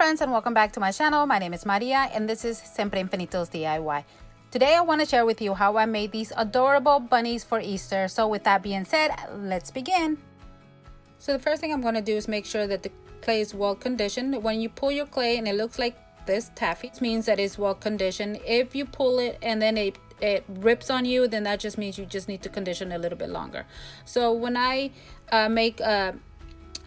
friends, and welcome back to my channel. My name is Maria and this is Siempre Infinitos DIY. Today I want to share with you how I made these adorable bunnies for Easter. So with that being said, let's begin. So the first thing I'm going to do is make sure that the clay is well conditioned. When you pull your clay and it looks like this taffy, it means that it's well conditioned. If you pull it and then it rips on you, then that just means you just need to condition a little bit longer. So when I make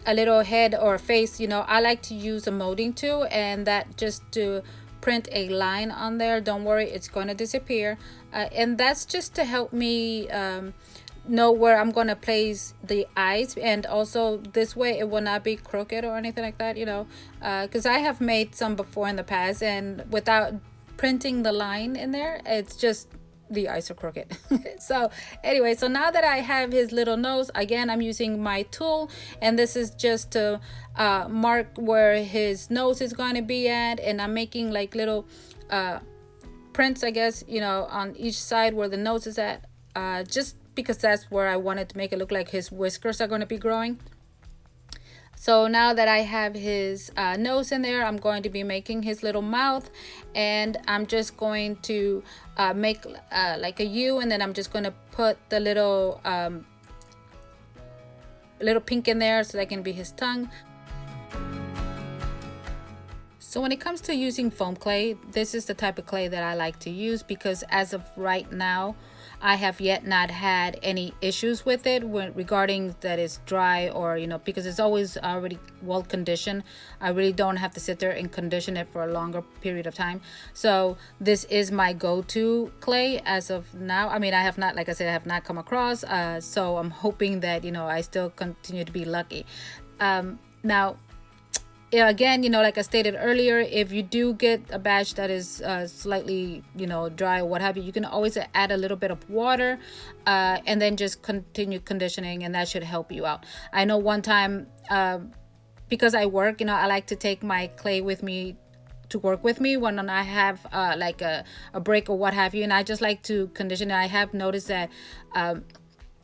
a little head or face, I like to use a molding tool, and that just to print a line on there. Don't worry, it's going to disappear, and that's just to help me know where I'm going to place the eyes, and also this way it will not be crooked or anything like that, because I have made some before in the past, and without printing the line in there, it's just the eyes are crooked. So anyway, so now that I have his little nose, again, I'm using my tool, and this is just to mark where his nose is going to be at, and I'm making like little prints, I guess, on each side where the nose is at, just because that's where I wanted to make it look like his whiskers are going to be growing. So now that I have his nose in there, I'm going to be making his little mouth, and I'm just going to make like a U, and then I'm just going to put the little pink in there so that can be his tongue. So when it comes to using foam clay, this is the type of clay that I like to use, because as of right now, I have yet not had any issues with it regarding that it's dry, or because it's always already well conditioned. I really don't have to sit there and condition it for a longer period of time. So this is my go-to clay as of now. I mean, I have not, like I said, I have not come across, so I'm hoping that I still continue to be lucky. Now, again, like I stated earlier, if you do get a batch that is slightly dry or what have you, you can always add a little bit of water, and then just continue conditioning, and that should help you out. I know one time, because I work, I like to take my clay with me to work with me when I have like a break or what have you, and I just like to condition it. I have noticed that there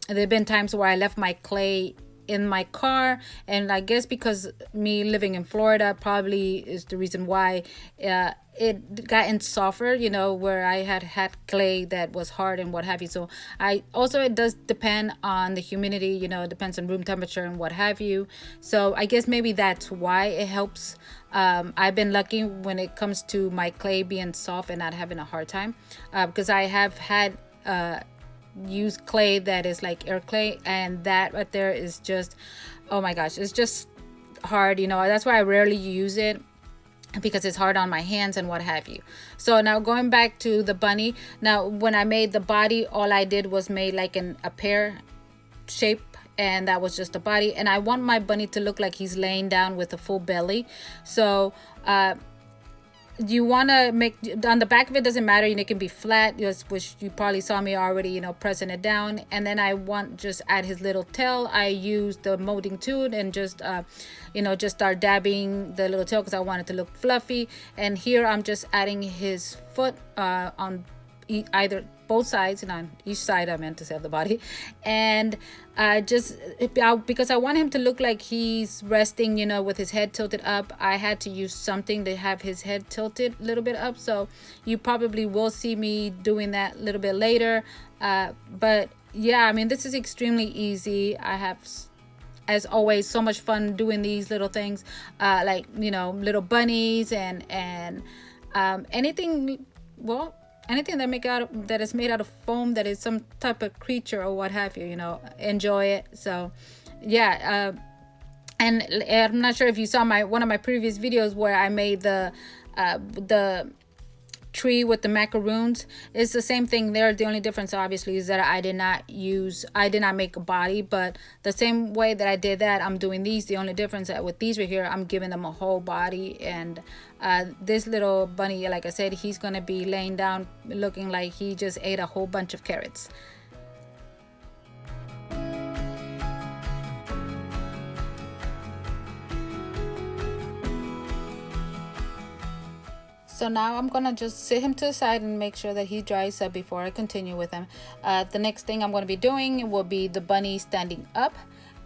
have been times where I left my clay in my car, and I guess because me living in Florida probably is the reason why it gotten softer, where I had clay that was hard and what have you. So it does depend on the humidity, it depends on room temperature and what have you. So I guess maybe that's why it helps. I've been lucky when it comes to my clay being soft and not having a hard time, because I have had use clay that is like air clay, and that right there is just, oh my gosh, it's just hard. That's why I rarely use it, because it's hard on my hands and what have you. So now going back to the bunny, now when I made the body, all I did was made like a pear shape, and that was just the body, and I want my bunny to look like he's laying down with a full belly. So you want to make on the back of it, doesn't matter, it can be flat, which you probably saw me already pressing it down. And then I want just add his little tail. I use the molding tool and just just start dabbing the little tail, because I want it to look fluffy. And here I'm just adding his foot on either both sides, and on each side, I meant to say, of the body, and because I want him to look like he's resting, with his head tilted up. I had to use something to have his head tilted a little bit up, so you probably will see me doing that a little bit later. But yeah, I mean, this is extremely easy. I have, as always, so much fun doing these little things, like little bunnies and anything, well, anything that is made out of foam, that is some type of creature or what have you, enjoy it. So yeah, and I'm not sure if you saw one of my previous videos where I made the tree with the macaroons. It's the same thing there. The only difference obviously is that I did not make a body, but the same way that I did that, I'm doing these. The only difference that with these right here, I'm giving them a whole body. And this little bunny, like I said, he's gonna be laying down looking like he just ate a whole bunch of carrots. So now I'm gonna just sit him to the side and make sure that he dries up before I continue with him. The next thing I'm gonna be doing will be the bunny standing up,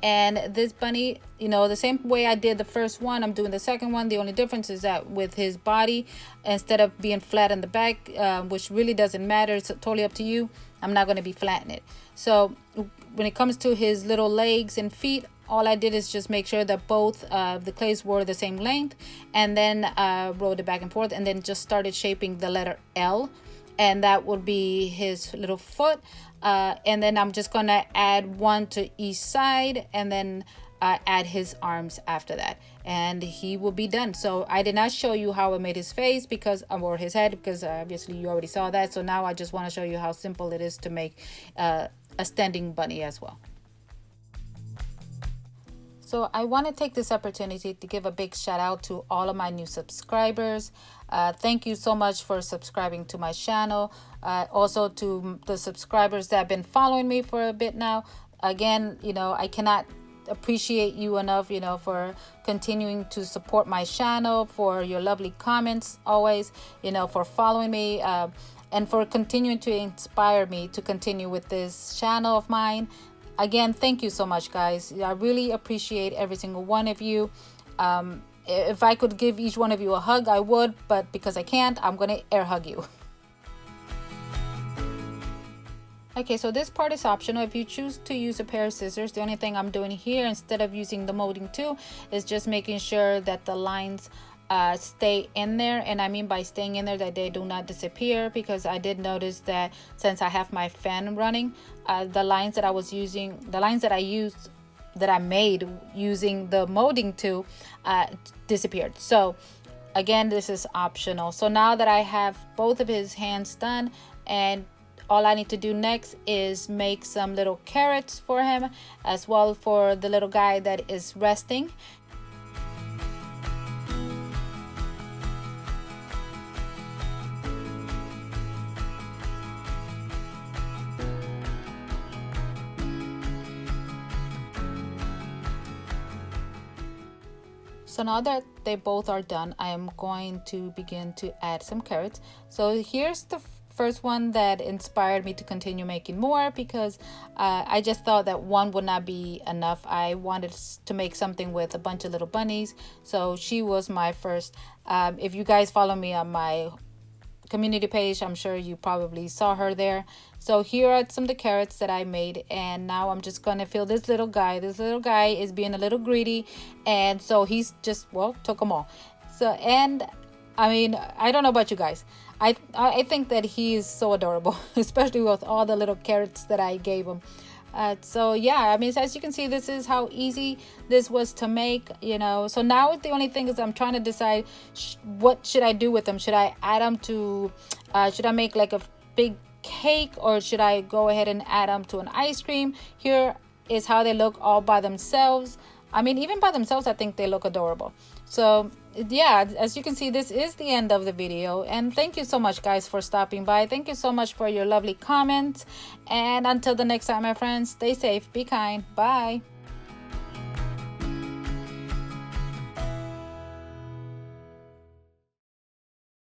And this bunny, you know, the same way I did the first one, I'm doing the second one. The only difference is that with his body, instead of being flat in the back, which really doesn't matter, it's totally up to you, I'm not going to be flattening it. So when it comes to his little legs and feet, all I did is just make sure that both the clays were the same length, and then rolled it back and forth, and then just started shaping the letter L, and that would be his little foot. And then I'm just gonna add one to each side, and then add his arms after that, and he will be done. So I did not show you how I made his face because, or his head, because obviously you already saw that. So now I just want to show you how simple it is to make a standing bunny as well. So I want to take this opportunity to give a big shout out to all of my new subscribers. Thank you so much for subscribing to my channel. Also to the subscribers that have been following me for a bit now. Again, you know, I cannot appreciate you enough, you know, for continuing to support my channel, for your lovely comments always, you know, for following me, and for continuing to inspire me to continue with this channel of mine. Again, thank you so much, guys. I really appreciate every single one of you. If I could give each one of you a hug, I would, but because I can't, I'm gonna air hug you. Okay, so this part is optional. If you choose to use a pair of scissors, the only thing I'm doing here, instead of using the molding tool, is just making sure that the lines stay in there. And I mean by staying in there that they do not disappear, because I did notice that since I have my fan running, the lines that I was using, the lines that I used, that I made using the molding tool, disappeared. So again, this is optional. So now that I have both of his hands done, and all I need to do next is make some little carrots for him, as well for the little guy that is resting. So now that they both are done, I am going to begin to add some carrots. So here's the first one that inspired me to continue making more, because I just thought that one would not be enough. I wanted to make something with a bunch of little bunnies. So she was my first. If you guys follow me on my community page, I'm sure you probably saw her there. So here are some of the carrots that I made, and now I'm just gonna fill this little guy. This little guy is being a little greedy, and so he's just, well, took them all. So, and I mean, I don't know about you guys, I think that he is so adorable, especially with all the little carrots that I gave him. So yeah, I mean, as you can see, this is how easy this was to make, you know. So now the only thing is I'm trying to decide what should I do with them. Should I add them to, should I make like a big cake, or should I go ahead and add them to an ice cream? Here is how they look all by themselves. I mean, even by themselves, I think they look adorable. So yeah, as you can see, this is the end of the video, and thank you so much, guys, for stopping by. Thank you so much for your lovely comments, and until the next time, my friends, stay safe, be kind, bye.